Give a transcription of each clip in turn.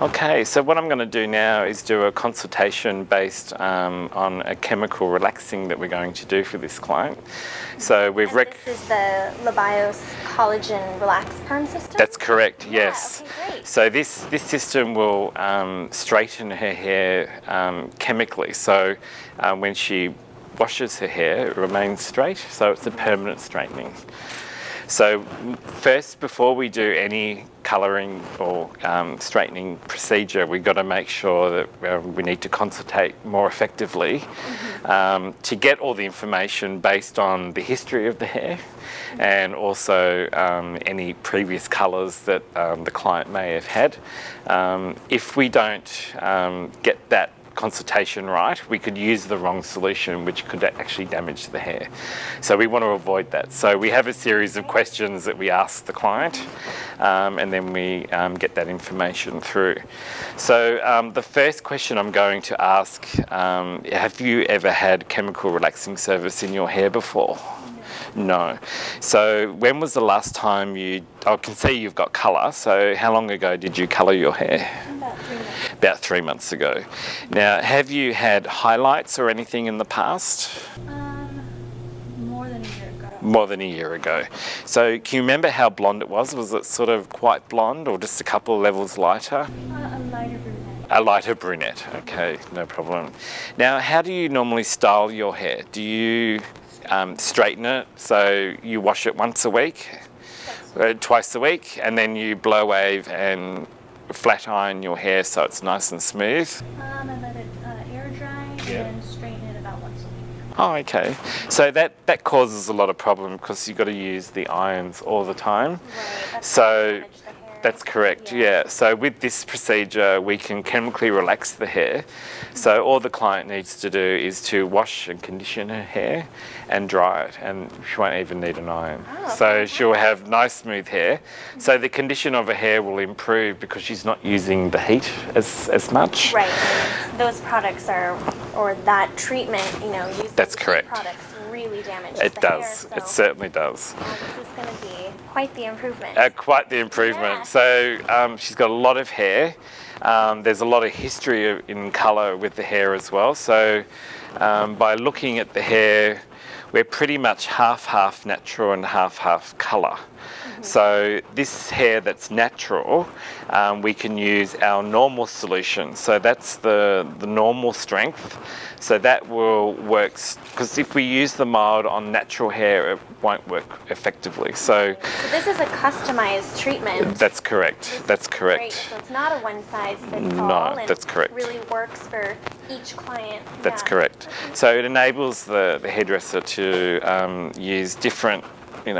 Okay, so what I'm going to do now is do a consultation based on a chemical relaxing that we're going to do for this client. So This is the LaBios Collagen Relax Perm system? That's correct, yes. Okay, great. So this system will straighten her hair chemically. So when she washes her hair, it remains straight, so it's a permanent straightening. So first, before we do any colouring or straightening procedure, we've got to make sure that we need to consultate more effectively to get all the information based on the history of the hair and also any previous colours that the client may have had. If we don't get that consultation right, we could use the wrong solution, which could actually damage the hair. So we want to avoid that. So we have a series of questions that we ask the client, and then we get that information through. So the first question I'm going to ask, have you ever had chemical relaxing service in your hair before? No. So when was the last time I can see you've got colour, so how long ago did you colour your hair? About 3 months. About 3 months ago. Now, have you had highlights or anything in the past? More than a year ago. More than a year ago. So can you remember how blonde it was? Was it sort of quite blonde or just a couple of levels lighter? A lighter brunette. A lighter brunette, okay, no problem. Now, how do you normally style your hair? Do you straighten it, so you wash it once a week, twice a week, and then you blow wave and flat iron your hair so it's nice and smooth? I let it air dry and then straighten it about once a week. Oh, okay. So that causes a lot of problem because you've got to use the irons all the time. Right. So that's correct, yeah. So with this procedure, we can chemically relax the hair. So all the client needs to do is to wash and condition her hair and dry it, and she won't even need an iron. So she'll have nice smooth hair. So the condition of her hair will improve because she's not using the heat as much. Right. And those products or that treatment, using That's heat correct. products really damages It the does. hair. It certainly does. This is going to be quite the improvement. Quite the improvement. Yeah. So she's got a lot of hair. There's a lot of history in colour with the hair as well. So by looking at the hair, we're pretty much half natural and half colour. So this hair that's natural, we can use our normal solution. So that's the normal strength. So that will work, because if we use the mild on natural hair, it won't work effectively. So this is a customized treatment. That's correct. That's correct. Great. So it's not a one-size-fits-all. No, that's correct. It really works for each client. That's correct. So it enables the hairdresser to use different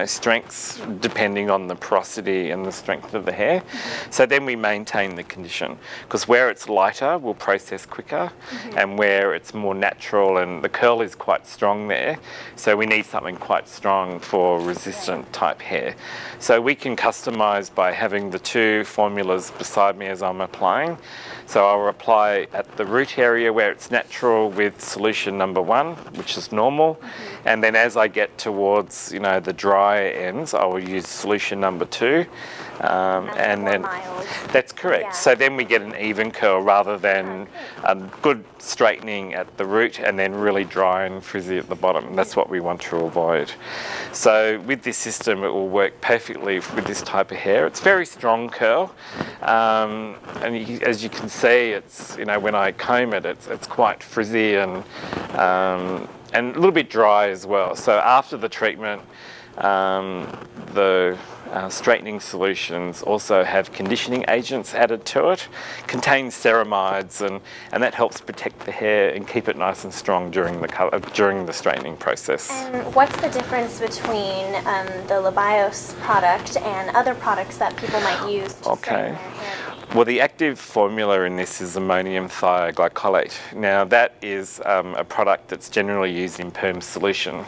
strengths depending on the porosity and the strength of the hair. So then we maintain the condition, because where it's lighter we'll process quicker, and where it's more natural and the curl is quite strong there, so we need something quite strong for resistant type hair. So we can customize by having the two formulas beside me as I'm applying. So I'll apply at the root area where it's natural with solution number 1, which is normal, and then as I get towards the dry ends, I will use solution number 2, and then mild. That's correct. Yeah. So then we get an even curl rather than a good straightening at the root and then really dry and frizzy at the bottom. That's what we want to avoid. So with this system, it will work perfectly with this type of hair. It's very strong curl, and as you can see, it's when I comb it, it's quite frizzy and a little bit dry as well. So after the treatment, the straightening solutions also have conditioning agents added to it, contains ceramides, and that helps protect the hair and keep it nice and strong during the straightening process. And what's the difference between the LaBios product and other products that people might use to straighten their hair? Well, the active formula in this is ammonium thioglycolate. Now, that is a product that's generally used in Perm solution.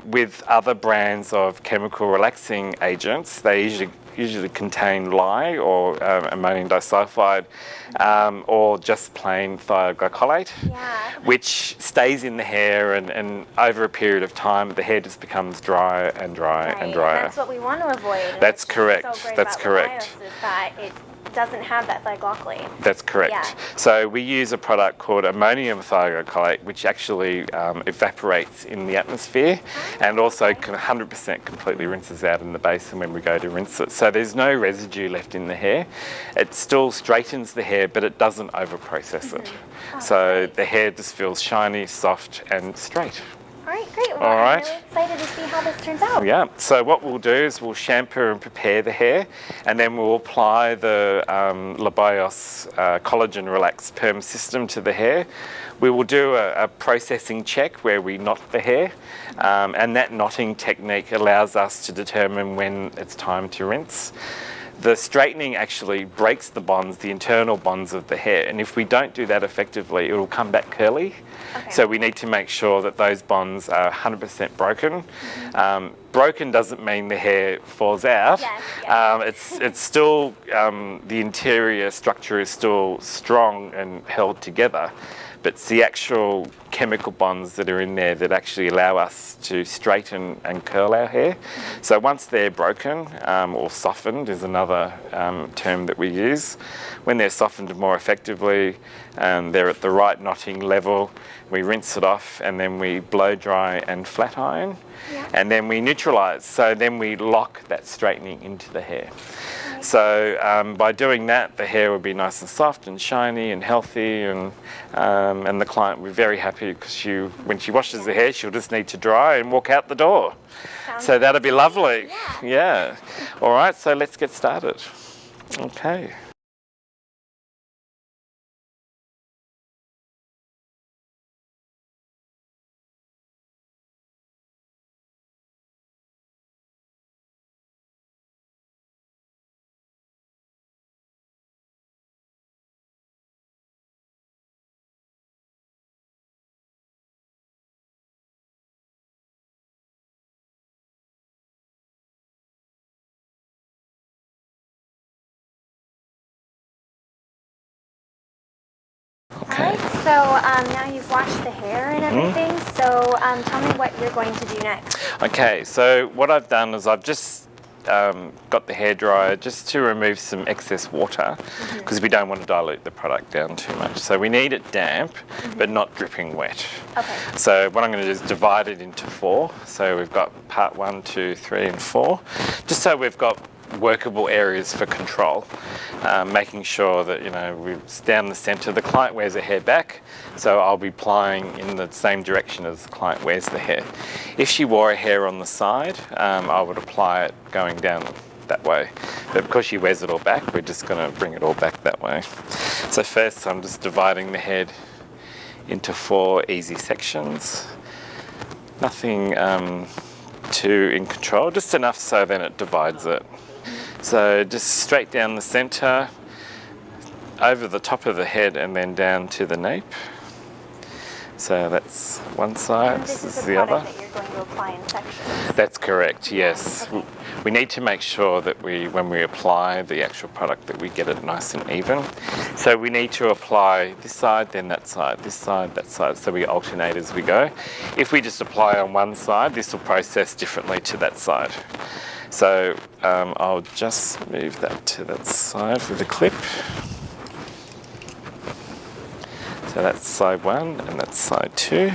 With other brands of chemical relaxing agents, they usually contain lye or ammonium disulfide, or just plain thioglycolate, which stays in the hair, and over a period of time the hair just becomes drier and drier and drier. That's what we want to avoid. That's correct. So That's correct. LaBios is that it doesn't have that thioglycolate. That's correct. Yeah. So we use a product called ammonium thioglycolate, which actually evaporates in the atmosphere and also 100% completely rinses out in the basin when we go to rinse it. So there's no residue left in the hair. It still straightens the hair, but it doesn't over-process it. Oh, So great. the hair just feels shiny, soft and straight. All right, great. Well, All right. I'm really excited to see how this turns out. Yeah, so what we'll do is we'll shampoo and prepare the hair, and then we'll apply the Labios Collagen Relax Perm system to the hair. We will do a processing check where we knot the hair, and that knotting technique allows us to determine when it's time to rinse. The straightening actually breaks the bonds, the internal bonds of the hair, and if we don't do that effectively, it will come back curly. Okay. So we need to make sure that those bonds are 100% broken. Broken doesn't mean the hair falls out. Yes. It's still, the interior structure is still strong and held together, but it's the actual chemical bonds that are in there that actually allow us to straighten and curl our hair. So once they're broken, or softened is another term that we use, when they're softened more effectively, they're at the right knotting level, we rinse it off and then we blow dry and flat iron, and then we neutralize. So then we lock that straightening into the hair. So by doing that, the hair will be nice and soft and shiny and healthy, and the client will be very happy because when she washes her hair, she'll just need to dry and walk out the door. So that'll be lovely. Yeah. All right, so let's get started. Okay. Alright, so now you've washed the hair and everything, so tell me what you're going to do next. Okay, so what I've done is I've just got the hairdryer just to remove some excess water, because we don't want to dilute the product down too much. So we need it damp, but not dripping wet. Okay. So what I'm going to do is divide it into 4. So we've got part 1, 2, 3 and 4, just so we've got workable areas for control, making sure that, you know, we're down the centre. The client wears her hair back, so I'll be applying in the same direction as the client wears the hair. If she wore her hair on the side, I would apply it going down that way. But because she wears it all back, we're just going to bring it all back that way. So first I'm just dividing the head into 4 easy sections. Nothing too in control, just enough so then it divides it. So just straight down the centre, over the top of the head and then down to the nape. So that's one side, And this is the other. that you're going to apply in sections. That's correct, yes. Okay. We need to make sure that when we apply the actual product, that we get it nice and even. So we need to apply this side, then that side, this side, that side, so we alternate as we go. If we just apply on one side, this will process differently to that side. So I'll just move that to that side with a clip. So that's side 1 and that's side 2.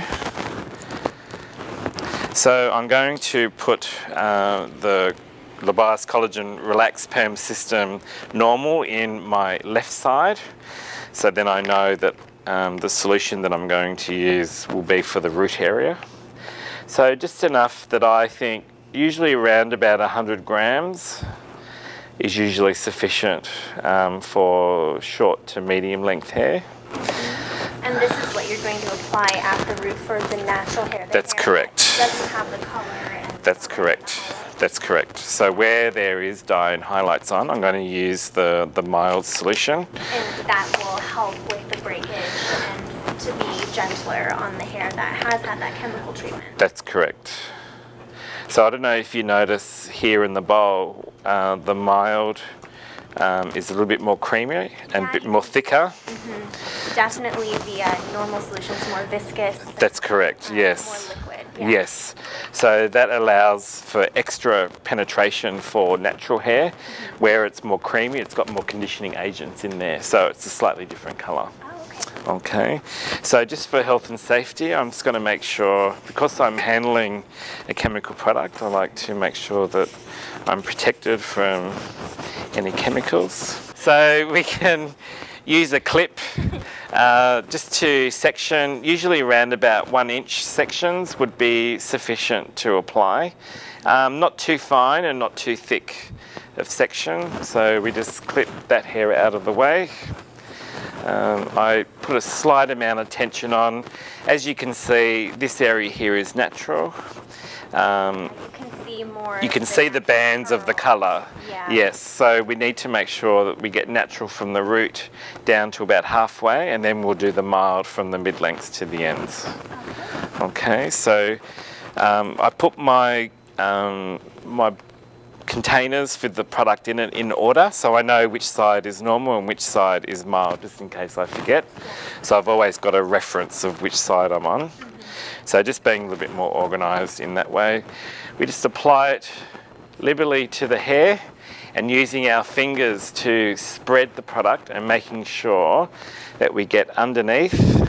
So I'm going to put the Labios Collagen Relax Perm System normal in my left side. So then I know that the solution that I'm going to use will be for the root area. So just enough that I think usually around about 100 grams is usually sufficient for short to medium length hair. And this is what you're going to apply at the root for the natural hair. That's correct. Doesn't have the color. And That's correct. That's correct. So where there is dye and highlights on, I'm going to use the mild solution. And that will help with the breakage and to be gentler on the hair that has had that chemical treatment. That's correct. So I don't know if you notice here in the bowl, the mild is a little bit more creamy and a bit more thicker. Definitely the normal solution is more viscous. That's correct, yes. More liquid. Yeah. Yes. So that allows for extra penetration for natural hair, where it's more creamy, it's got more conditioning agents in there, so it's a slightly different colour. Oh, okay. Okay, so just for health and safety, I'm just going to make sure, because I'm handling a chemical product, I like to make sure that I'm protected from any chemicals. So we can use a clip just to section, usually around about 1 inch sections would be sufficient to apply. Not too fine and not too thick of section, so we just clip that hair out of the way. I put a slight amount of tension on. As you can see, this area here is natural. You can see the bands of the colour. Yeah. Yes, so we need to make sure that we get natural from the root down to about halfway, and then we'll do the mild from the mid-lengths to the ends. Okay, so I put my containers with the product in it in order, so I know which side is normal and which side is mild, just in case I forget. So I've always got a reference of which side I'm on. So just being a little bit more organised in that way. We just apply it liberally to the hair and using our fingers to spread the product and making sure that we get underneath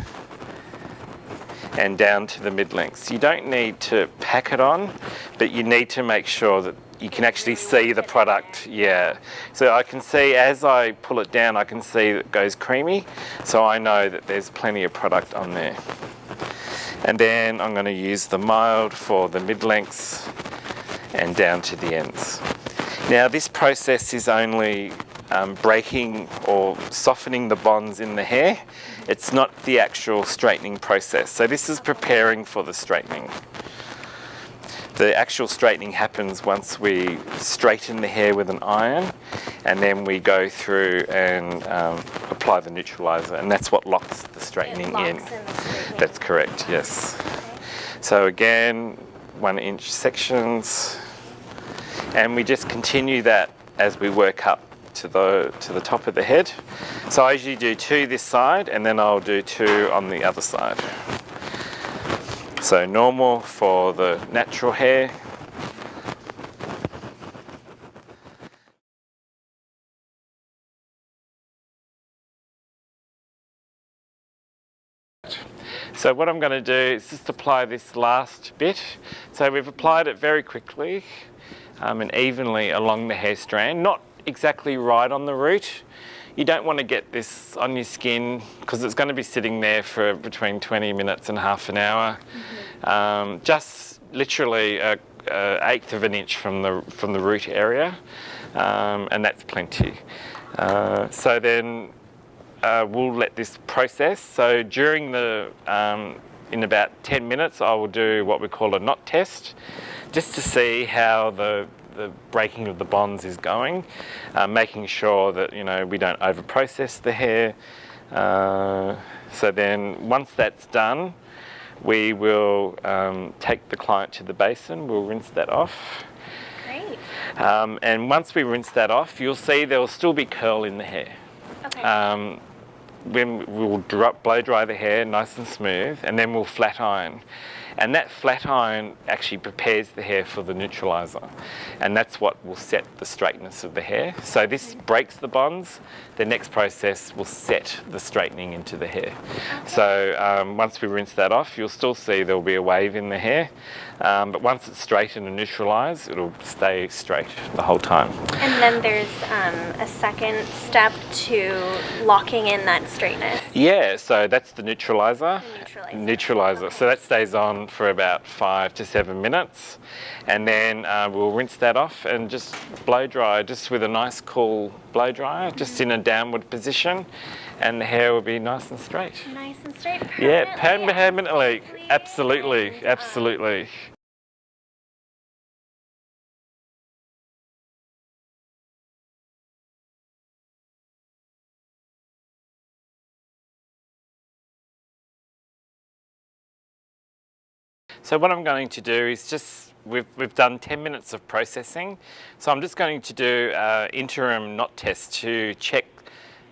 and down to the mid-lengths. You don't need to pack it on, but you need to make sure that you can actually see the product. Yeah, so I can see as I pull it down, I can see that it goes creamy, so I know that there's plenty of product on there. And then I'm going to use the mild for the mid-lengths and down to the ends. Now this process is only breaking or softening the bonds in the hair. It's not the actual straightening process. So this is preparing for the straightening. The actual straightening happens once we straighten the hair with an iron, and then we go through and apply the neutralizer, and that's what locks the straightening in. That's correct, yes. Okay. So again, 1 inch sections, and we just continue that as we work up to the top of the head. So I usually do 2 this side, and then I'll do 2 on the other side. So normal for the natural hair. So what I'm going to do is just apply this last bit. So we've applied it very quickly and evenly along the hair strand, not exactly right on the root. You don't want to get this on your skin because it's going to be sitting there for between 20 minutes and half an hour. Just literally an 1/8 of an inch from the root area, and that's plenty. So then we'll let this process. So during in about 10 minutes, I will do what we call a knot test, just to see how the breaking of the bonds is going, making sure that we don't over process the hair. So then once that's done, we will take the client to the basin. We'll rinse that off. Great. And once we rinse that off, you'll see there will still be curl in the hair. Okay. When we'll blow dry the hair nice and smooth, and then we'll flat iron. And that flat iron actually prepares the hair for the neutralizer, and that's what will set the straightness of the hair. So this breaks the bonds. The next process will set the straightening into the hair. Okay. So once we rinse that off, you'll still see there'll be a wave in the hair, but once it's straightened and neutralized, it'll stay straight the whole time. And then there's a second step to locking in that straightness. Yeah, so that's the neutralizer. The Neutralizer. So that stays on for about 5 to 7 minutes, and then we'll rinse that off and just blow dry, just with a nice cool blow dryer, just in a downward position, and the hair will be nice and straight. Nice and straight. Yeah, permanently. Absolutely, absolutely. So what I'm going to do is just, we've done 10 minutes of processing, so I'm just going to do an interim knot test to check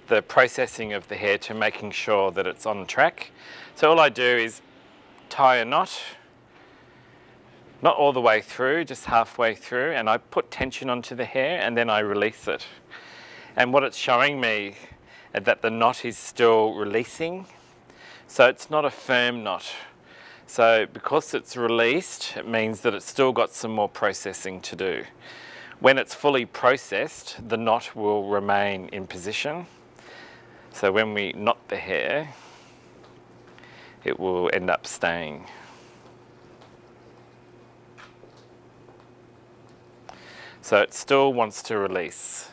the processing of the hair, to making sure that it's on track. So all I do is tie a knot, Not all the way through, just halfway through, and I put tension onto the hair and then I release it. And what it's showing me is that the knot is still releasing, so it's not a firm knot. So because it's released, it means that it's still got some more processing to do. When it's fully processed, the knot will remain in position. So when we knot the hair, it will end up staying. So it still wants to release.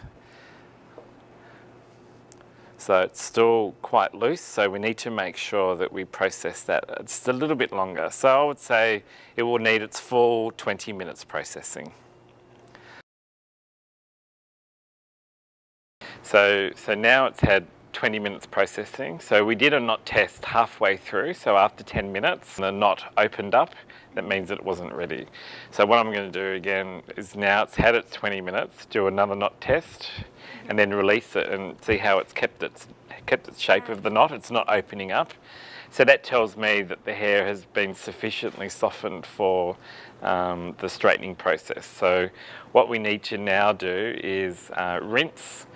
So it's still quite loose, so we need to make sure that we process that just a little bit longer. So I would say it will need its full 20 minutes processing. So now it's had 20 minutes processing. So we did a knot test halfway through, so after 10 minutes the knot opened up. That means that it wasn't ready. So what I'm going to do again is, now it's had its 20 minutes, do another knot test and then release it and see how it's kept its shape of the knot. It's not opening up. So that tells me that the hair has been sufficiently softened for the straightening process. So what we need to now do is rinse,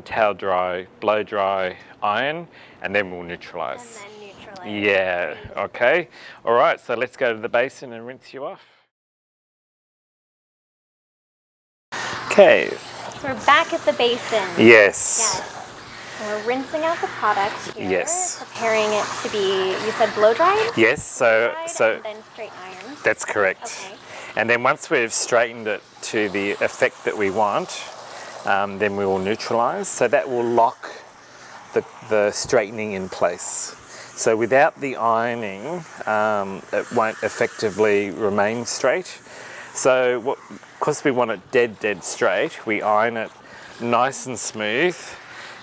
towel dry, blow dry, iron, and then we'll neutralise. Yeah, okay. All right, so let's go to the basin and rinse you off. Okay. So we're back at the basin. Yes. And we're rinsing out the product here. Yes. Preparing it to be, you said blow dried? Yes, so and then straight iron. That's correct. Okay. And then once we've straightened it to the effect that we want, then we will neutralise. So that will lock the straightening in place. So without the ironing, it won't effectively remain straight. So because we want it dead straight, we iron it nice and smooth.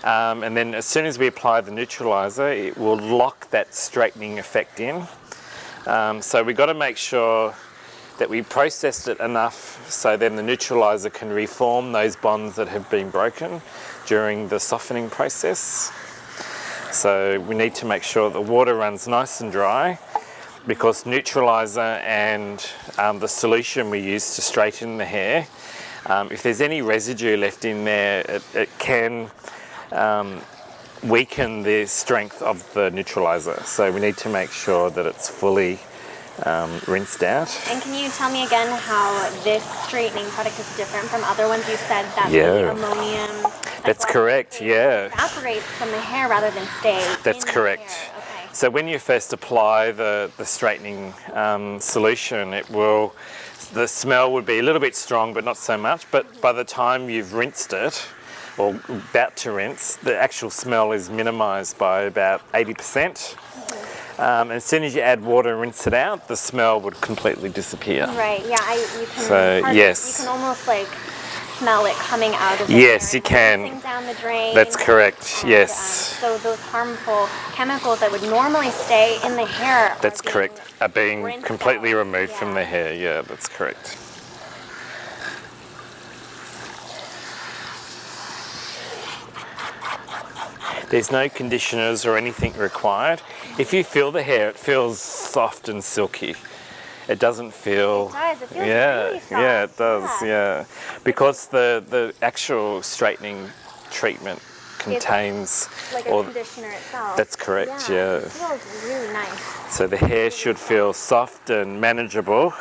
And then as soon as we apply the neutraliser, it will lock that straightening effect in. So we've got to make sure that we processed it enough so then the neutraliser can reform those bonds that have been broken during the softening process. So we need to make sure the water runs nice and dry, because neutraliser and the solution we use to straighten the hair, if there's any residue left in there, it can weaken the strength of the neutraliser. So we need to make sure that it's fully rinsed out. And can you tell me again how this straightening product is different from other ones? You said that Yeah. the ammonium. That's correct, yeah. Evaporates from the hair rather than stay. That's in correct. The hair. Okay. So when you first apply the straightening solution, the smell would be a little bit strong, but not so much. But by the time you've rinsed it, or about to rinse, the actual smell is minimised by about 80%. And as soon as you add water and rinse it out, the smell would completely disappear. Right, yeah, you can, So, yes. You can almost like smell it coming out of the Yes, hair. you can. Racing down the drain. That's correct, And, yes. So those harmful chemicals that would normally stay in the hair That's correct, are being rinsed completely out. removed from the hair. Yeah, that's correct. There's no conditioners or anything required. If you feel the hair, it feels soft and silky. It doesn't feel... It does. It feels yeah, really soft. yeah, it does. Yeah, because the actual straightening treatment contains like a conditioner itself. That's correct. Yeah. It feels really nice. So the hair should feel soft and manageable.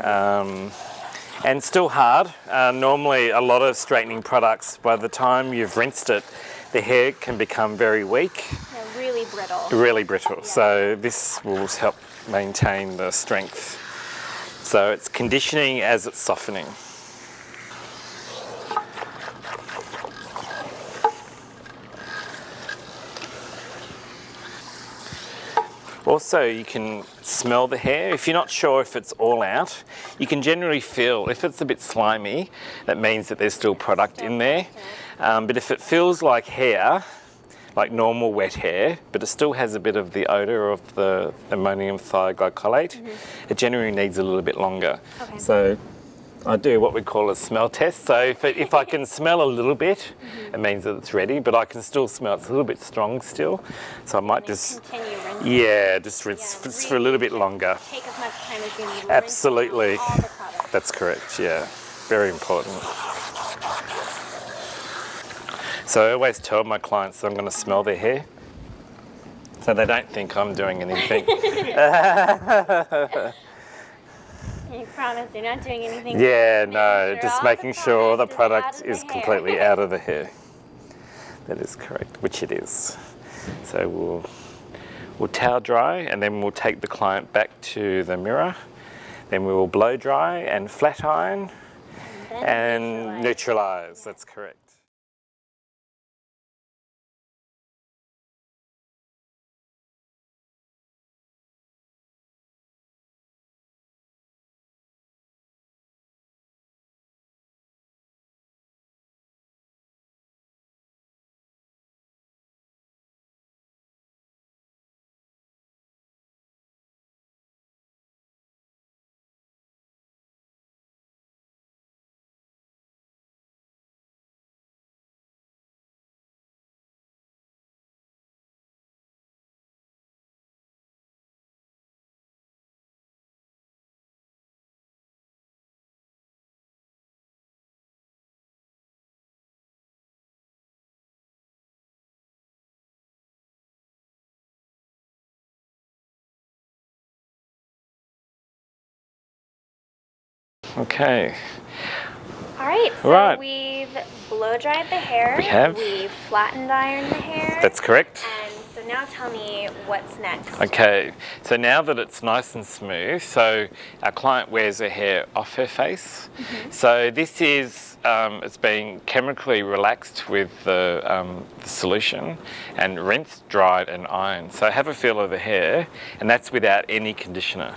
And still hard. Normally a lot of straightening products, by the time you've rinsed it, the hair can become very weak. Yeah, really brittle. Really brittle. Yeah. So this will help maintain the strength. So it's conditioning as it's softening. Also, you can smell the hair. If you're not sure if it's all out, you can generally feel, if it's a bit slimy, that means that there's still product in there. But if it feels like hair, like normal wet hair, but it still has a bit of the odour of the ammonium thioglycolate, it generally needs a little bit longer. Okay. So I do what we call a smell test. So if I can smell a little bit, it means that it's ready, but I can still smell it's a little bit strong still. So I might just... Continue rinsing. rinse. Yeah, just rinse just for a little bit longer. Take as much time as you need. Absolutely. All the products. That's correct, yeah. Very important. So I always tell my clients that I'm going to smell their hair, so they don't think I'm doing anything. You promise you're not doing anything? Yeah, no, just making sure the product is completely out of the hair. That is correct, which it is. So we'll towel dry, and then we'll take the client back to the mirror. Then we will blow dry and flat iron and neutralize. That's correct. Okay. All right, so we've blow dried the hair. We have. We've flattened ironed the hair. That's correct. And so now tell me what's next. Okay, so now that it's nice and smooth, so our client wears her hair off her face. So this is, it's being chemically relaxed with the solution and rinsed, dried and ironed. So have a feel of the hair, and that's without any conditioner.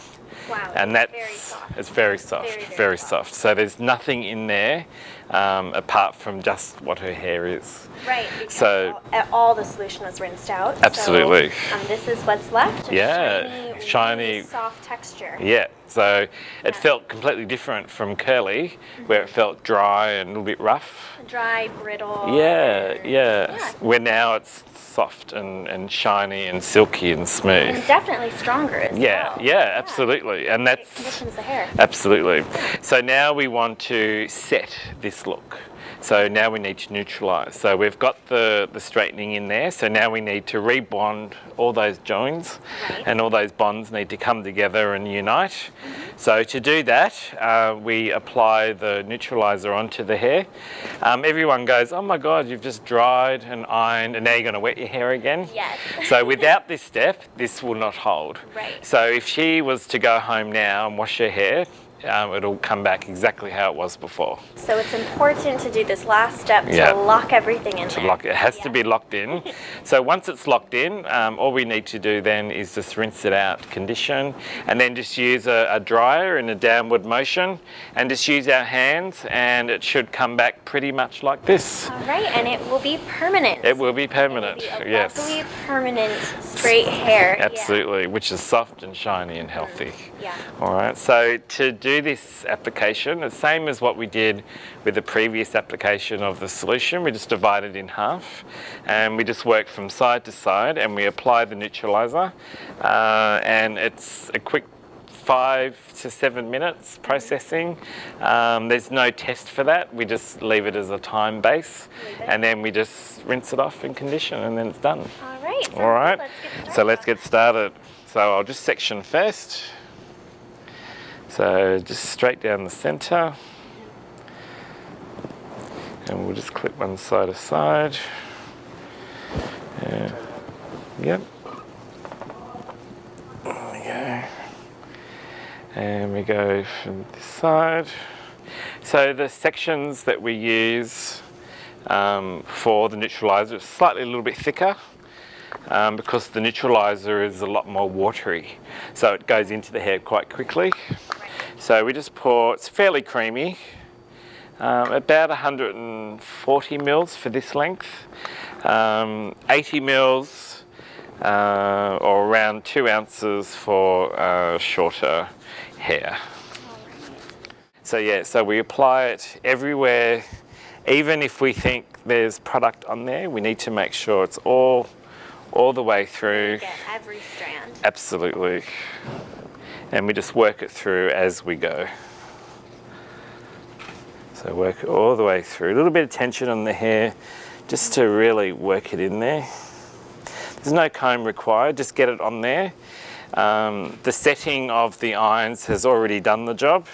Wow, And that's very soft. It's very soft, very soft. So there's nothing in there apart from just what her hair is. Right, because So all the solution was rinsed out. Absolutely. So, this is what's left. Shiny, really soft texture. Yeah, so it felt completely different from curly, where it felt dry and a little bit rough. Dry, brittle. Yeah. Where now it's soft and shiny and silky and smooth. And definitely stronger as well. Yeah, absolutely. And that's... It conditions the hair. Absolutely. So now we want to set this look. So now we need to neutralize. So we've got the straightening in there. So now we need to rebond all those joins, and all those bonds need to come together and unite. So to do that, we apply the neutralizer onto the hair. Everyone goes, oh my God, you've just dried and ironed and now you're going to wet your hair again. Yes. So without this step, this will not hold. Right. So if she was to go home now and wash her hair, it'll come back exactly how it was before. So it's important to do this last step to lock everything in there. It has to be locked in. So once it's locked in, all we need to do then is just rinse it out, condition, and then just use a dryer in a downward motion, and just use our hands, and it should come back pretty much like this. All right, and it will be permanent. It will be permanent, It will be yes. lovely, permanent, straight hair. Absolutely, which is soft and shiny and healthy. Yeah. All right, so to do this application, the same as what we did with the previous application of the solution, we just divide it in half and we just work from side to side and we apply the neutralizer, and it's a quick 5 to 7 minutes processing. There's no test for that, we just leave it as a time base and then we just rinse it off and condition and then it's done. All right. So let's get started. So I'll just section first. So just straight down the centre, and we'll just clip one side aside. Yep. There we go. And we go from this side. So the sections that we use for the neutralizer is slightly a little bit thicker. Because the neutralizer is a lot more watery, so it goes into the hair quite quickly. So we just pour, it's fairly creamy, about 140 mils for this length, 80 mils or around 2 ounces for shorter hair. So we apply it everywhere. Even if we think there's product on there, we need to make sure it's all all the way through. Get every strand. Absolutely. And we just work it through as we go. So work it all the way through. A little bit of tension on the hair just to really work it in there. There's no comb required, just get it on there. The setting of the irons has already done the job.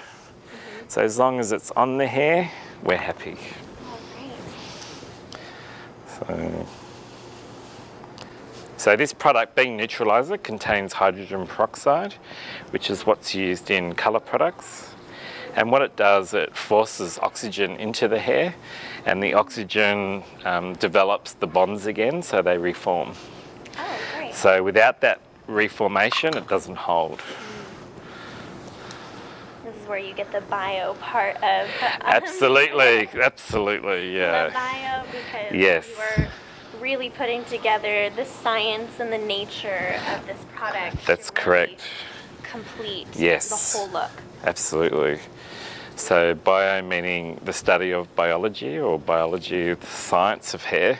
So as long as it's on the hair, we're happy. So this product, being neutralizer, contains hydrogen peroxide, which is what's used in colour products. And what it does, it forces oxygen into the hair, and the oxygen develops the bonds again, so they reform. Oh, great. So without that reformation, it doesn't hold. This is where you get the bio part of... Absolutely, absolutely, yeah. The bio, because yes. you are really putting together the science and the nature of this product. That's to really correct. Complete Yes. the whole look. Absolutely. So bio meaning the study of biology, or biology of the science of hair,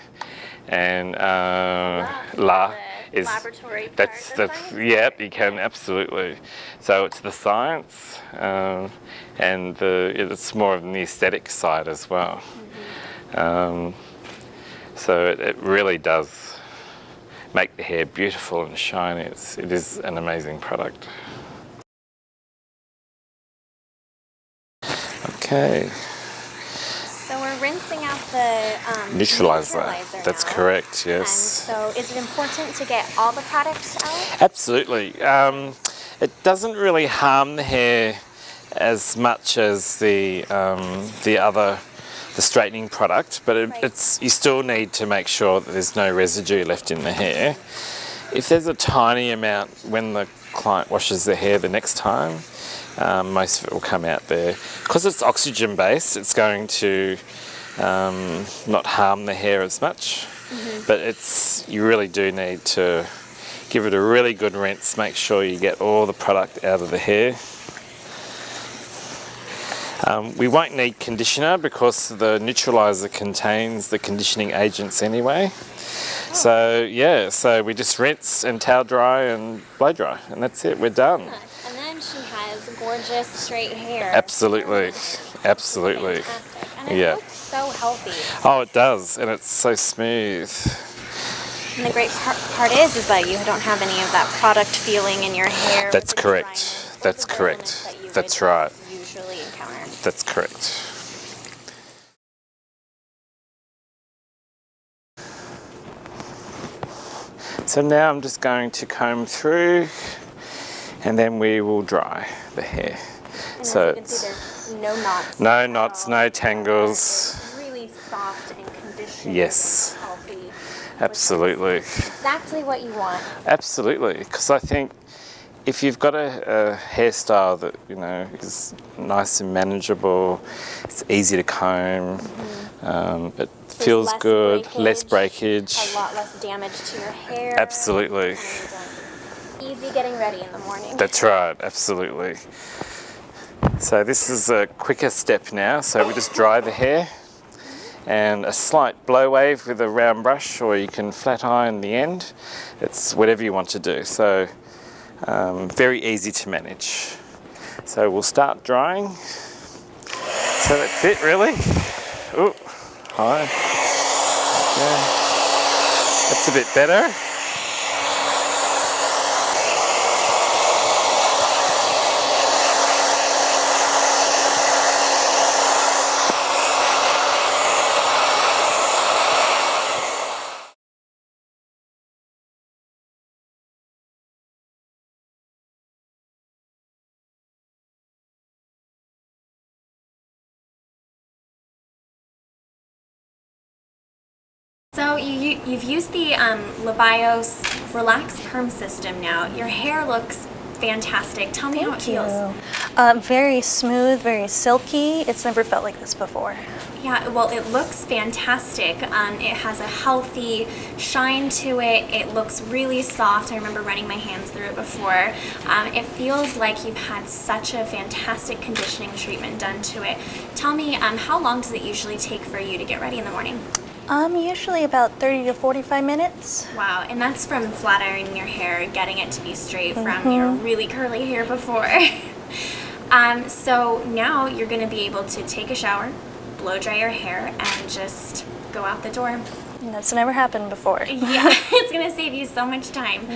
and la is laboratory part. that's science yep, part. you can absolutely. So it's the science, and it's more of the aesthetic side as well. So it really does make the hair beautiful and shiny. It is an amazing product. Okay. So we're rinsing out the Neutralizer. That's now. correct, yes. And so is it important to get all the products out? Absolutely. It doesn't really harm the hair as much as the straightening product, but you still need to make sure that there's no residue left in the hair. If there's a tiny amount when the client washes their hair the next time, most of it will come out there. Because it's oxygen based, it's going to not harm the hair as much, but you really do need to give it a really good rinse, make sure you get all the product out of the hair. We won't need conditioner because the neutralizer contains the conditioning agents anyway. So yeah, so we just rinse and towel dry and blow dry, and that's it, we're done. And then she has gorgeous straight hair. Absolutely, absolutely. Fantastic. And it looks so healthy. Oh, it does, and it's so smooth. And the great part is that you don't have any of that product feeling in your hair. That's correct. That's correct. That's right. Usually encounter. That's correct. So now I'm just going to comb through, and then we will dry the hair. And so as you can see, there's no knots. No knots, no tangles. It's really soft and conditioned. Yes. Healthy. Absolutely. Exactly what you want. Absolutely, because I think if you've got a hairstyle that is nice and manageable, it's easy to comb, it feels good, less breakage, a lot less damage to your hair. Absolutely. Easy getting ready in the morning. That's right, absolutely. So this is a quicker step now. So we just dry the hair, and a slight blow wave with a round brush, or you can flat iron the end. It's whatever you want to do. So very easy to manage. So we'll start drying. So that's it really. Oh, hi. Yeah. That's a bit better. So you've used the Labios Relax Perm system now. Your hair looks fantastic. Tell me how it feels. Very smooth, very silky. It's never felt like this before. Yeah, well, it looks fantastic. It has a healthy shine to it. It looks really soft. I remember running my hands through it before. It feels like you've had such a fantastic conditioning treatment done to it. Tell me, how long does it usually take for you to get ready in the morning? Usually about 30 to 45 minutes. Wow, and that's from flat ironing your hair, getting it to be straight from your really curly hair before. So now you're going to be able to take a shower, blow dry your hair, and just go out the door. That's never happened before. Yeah, it's going to save you so much time.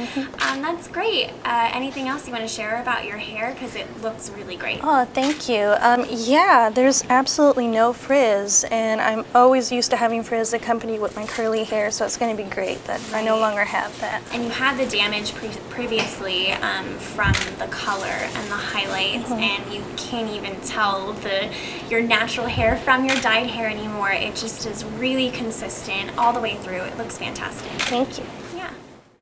That's great. Anything else you want to share about your hair? Because it looks really great. Oh, thank you. Yeah, there's absolutely no frizz, and I'm always used to having frizz accompanied with my curly hair, so it's going to be great that I no longer have that. And you had the damage previously from the color and the highlights, and you can't even tell your natural hair from your dyed hair anymore. It just is really consistent all the way through. It looks fantastic. Thank you.